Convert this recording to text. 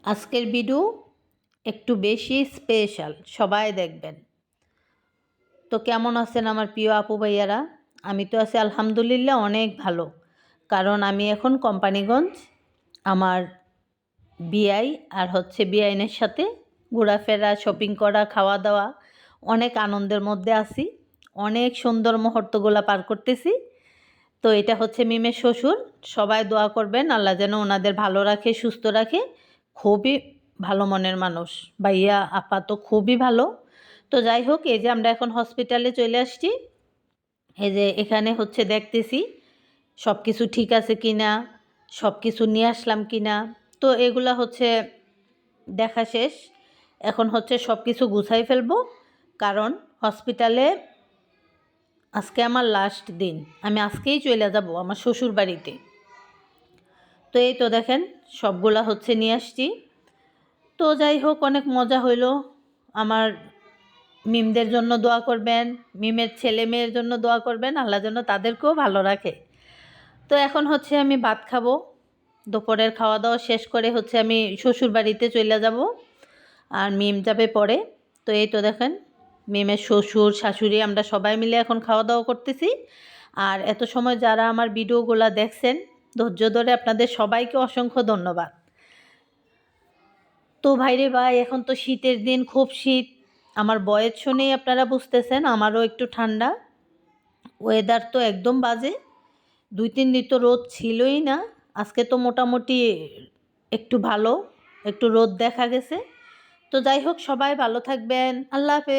আজকের ভিডিও একটু বেশি স্পেশাল, সবাই দেখবেন। তো কেমন আছেন আমার প্রিয় আপু ভাইয়ারা? আমি তো আছি আলহামদুলিল্লাহ অনেক ভালো, কারণ আমি এখন কোম্পানিগঞ্জ আমার বিআই আর বিআইনের সাথে ঘোরাফেরা, শপিং করা, খাওয়া দাওয়া, অনেক আনন্দের মধ্যে আছি। অনেক সুন্দর মুহূর্তগুলো পার করতেছি। তো এটা হচ্ছে মিমের শ্বশুর। সবাই দোয়া করবেন আল্লাহ যেন ওনাদের ভালো রাখে, সুস্থ রাখে। খুবই ভালো মনের মানুষ, ভাইয়া আপা তো খুবই ভালো। তো যাই হোক, এই যে আমরা এখন হসপিটালে চলে আসছি। এই যে এখানে দেখতেছি সব কিছু ঠিক আছে কি না, সব কিছু নিয়ে আসলাম কি না। তো এগুলা দেখা শেষ। এখন সব কিছু গুছাই ফেলবো, কারণ হসপিটালে আজকে আমার লাস্ট দিন। আমি আজকেই চলে যাব আমার শ্বশুর বাড়িতে। তো এই তো দেখেন সবগুলা নিয়ে আসছি। তো যাই হোক, অনেক মজা হইল। আমার মিমদের জন্য দোয়া করবেন, মিমের ছেলে মেয়ের জন্য দোয়া করবেন, আল্লাহ যেন তাদেরকেও ভালো রাখে। তো এখন আমি ভাত খাবো। দুপুরের খাওয়া দাওয়া শেষ করে আমি শ্বশুর বাড়িতে চলে যাব, আর মিম যাবে পরে। তো এই তো দেখেন মিমের শ্বশুর শাশুড়ি আমরা সবাই মিলে এখন খাওয়া দাওয়া করতেছি। আর এত সময় যারা আমার ভিডিওগুলো দেখছেন ধৈর্য ধরে, আপনাদের সবাইকে অসংখ্য ধন্যবাদ। তো ভাইরে ভাই, এখন তো শীতের দিন, খুব শীত। আমার বয়স শুনেই আপনারা বুঝতেছেন আমারও একটু ঠান্ডা। ওয়েদার তো একদম বাজে, 2-3 দিন তো রোদ ছিলই না। আজকে তো মোটামুটি একটু ভালো, একটু রোদ দেখা গেছে। তো যাই হোক, সবাই ভালো থাকবেন। আল্লাহ হাফেজ।